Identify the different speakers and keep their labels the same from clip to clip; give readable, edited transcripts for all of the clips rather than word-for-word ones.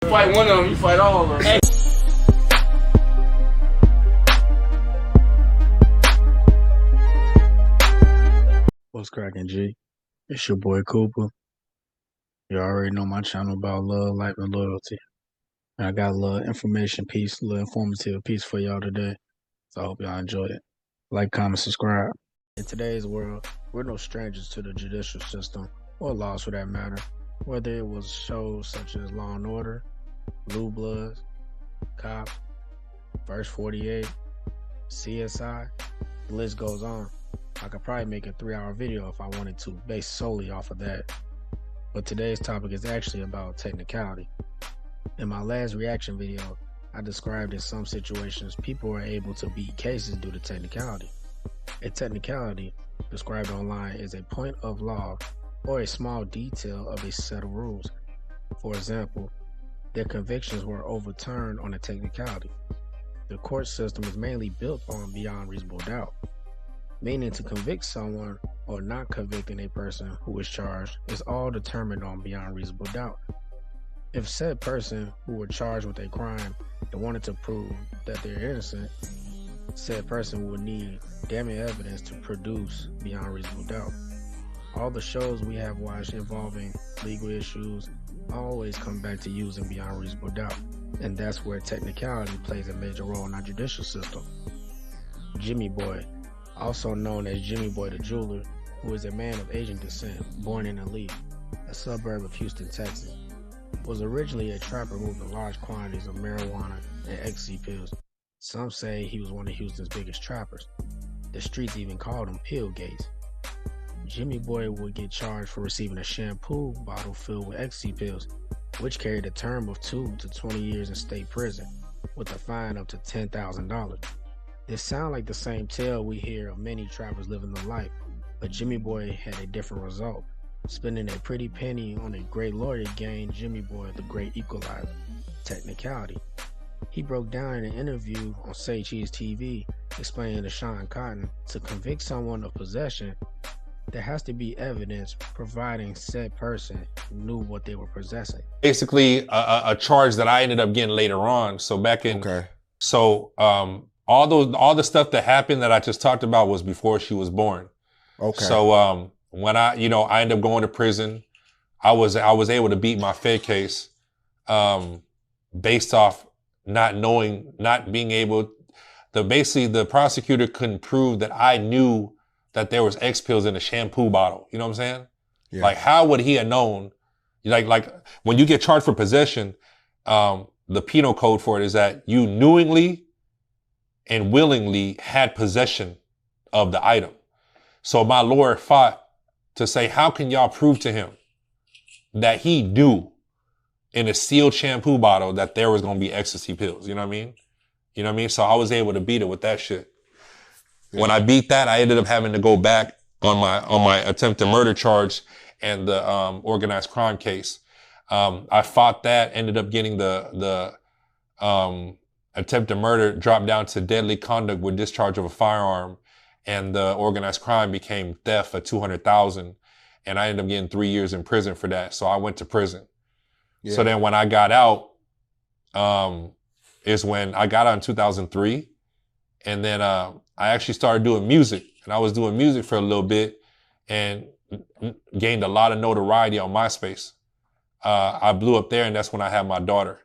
Speaker 1: fight one of them, you fight all of them. Hey.
Speaker 2: What's cracking, G? It's your boy Koopa. You already know my channel about love, life, and loyalty. And I got a little information piece, a little informative piece for y'all today. So I hope y'all enjoy it. Like, comment, subscribe. In today's world, we're no strangers to the judicial system, or laws for that matter. Whether it was shows such as Law and Order, Blue Bloods, Cops, Verse 48, CSI, the list goes on. I could probably make a 3-hour video if I wanted to, based solely off of that. But today's topic is actually about technicality. In my last reaction video, I described in some situations people are able to beat cases due to technicality. A technicality, described online, is a point of law or a small detail of a set of rules. For example, their convictions were overturned on a technicality. The court system is mainly built on beyond reasonable doubt, meaning to convict someone or not convicting a person who is charged is all determined on beyond reasonable doubt. If said person who were charged with a crime and wanted to prove that they're innocent, said person would need damning evidence to produce beyond reasonable doubt. All the shows we have watched involving legal issues always come back to using beyond reasonable doubt, and that's where technicality plays a major role in our judicial system. Jimmy Boy, also known as Jimmy Boy the Jeweler, who is a man of Asian descent, born in Elite, a suburb of Houston, Texas, was originally a trapper moving large quantities of marijuana and ecstasy pills. Some say he was one of Houston's biggest trappers. The streets even called him Pillgates. Jimmy Boy would get charged for receiving a shampoo bottle filled with ecstasy pills, which carried a term of 2 to 20 years in state prison, with a fine up to $10,000. This sounds like the same tale we hear of many trappers living the life, but Jimmy Boy had a different result. Spending a pretty penny on a great lawyer gained Jimmy Boy the great equalizer, technicality. He broke down in an interview on SayCheeseTV, explaining to Sean Cotton, to convict someone of possession, there has to be evidence providing said person knew what they were possessing.
Speaker 3: Basically, a charge that I ended up getting later on. So back in, all the stuff that happened that I just talked about was before she was born.
Speaker 4: Okay.
Speaker 3: So when I ended up going to prison, I was able to beat my Fed case, based off not being able. Basically the prosecutor couldn't prove that I knew that there was X pills in a shampoo bottle. You know what I'm saying? Yeah. Like, how would he have known? Like when you get charged for possession, the penal code for it is that you knowingly and willingly had possession of the item. So my lawyer fought to say, how can y'all prove to him that he knew in a sealed shampoo bottle that there was going to be ecstasy pills? You know what I mean? You know what I mean? So I was able to beat it with that shit. Yeah. When I beat that, I ended up having to go back on my attempted murder charge and the organized crime case. I fought that, ended up getting the attempted murder dropped down to deadly conduct with discharge of a firearm, and the organized crime became theft for $200,000, and I ended up getting 3 years in prison for that. So I went to prison. Yeah. So then when I got out, is when I got out in 2003, and then I actually started doing music, and I was doing music for a little bit and gained a lot of notoriety on MySpace. I blew up there, and that's when I had my daughter.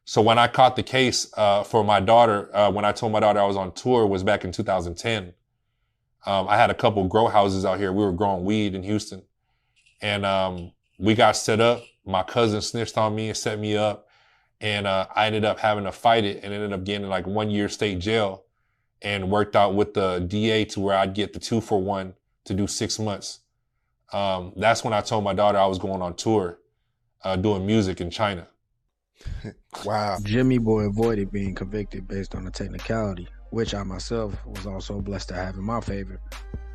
Speaker 3: So when I caught the case for my daughter, when I told my daughter I was on tour, was back in 2010. I had a couple grow houses out here. We were growing weed in Houston, and we got set up. My cousin snitched on me and set me up, and I ended up having to fight it and ended up getting like 1 year state jail, and worked out with the DA to where I'd get the 2-for-1 to do 6 months. That's when I told my daughter I was going on tour, doing music in China.
Speaker 2: Wow. Jimmy Boy avoided being convicted based on a technicality, which I myself was also blessed to have in my favor.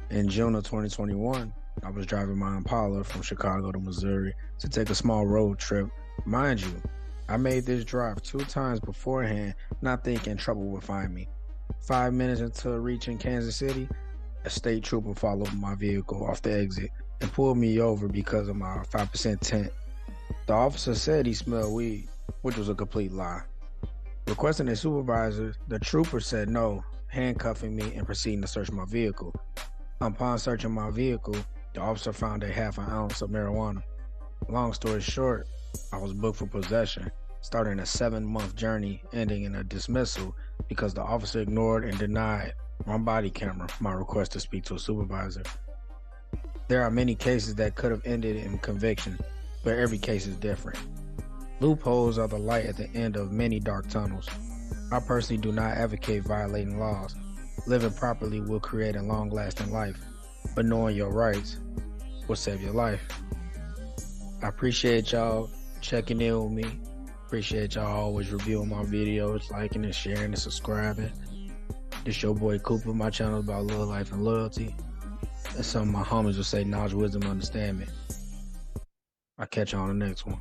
Speaker 2: In June of 2021, I was driving my Impala from Chicago to Missouri to take a small road trip. Mind you, I made this drive 2 times beforehand, not thinking trouble would find me. 5 minutes into reaching Kansas City, a state trooper followed my vehicle off the exit and pulled me over because of my 5% tint. The officer said he smelled weed, which was a complete lie. Requesting a supervisor, the trooper said no, handcuffing me and proceeding to search my vehicle. Upon searching my vehicle, the officer found a half an ounce of marijuana. Long story short, I was booked for possession, starting a 7-month journey ending in a dismissal because the officer ignored and denied on body camera my request to speak to a supervisor. There are many cases that could have ended in conviction, but every case is different. Loopholes are the light at the end of many dark tunnels. I personally do not advocate violating laws. Living properly will create a long-lasting life, but knowing your rights will save your life. I appreciate y'all checking in with me. Appreciate y'all always reviewing my videos, liking and sharing and subscribing. This your boy Koopa. My channel is about love, life, and loyalty. And some of my homies will say knowledge, wisdom, understanding. I'll catch you on the next one.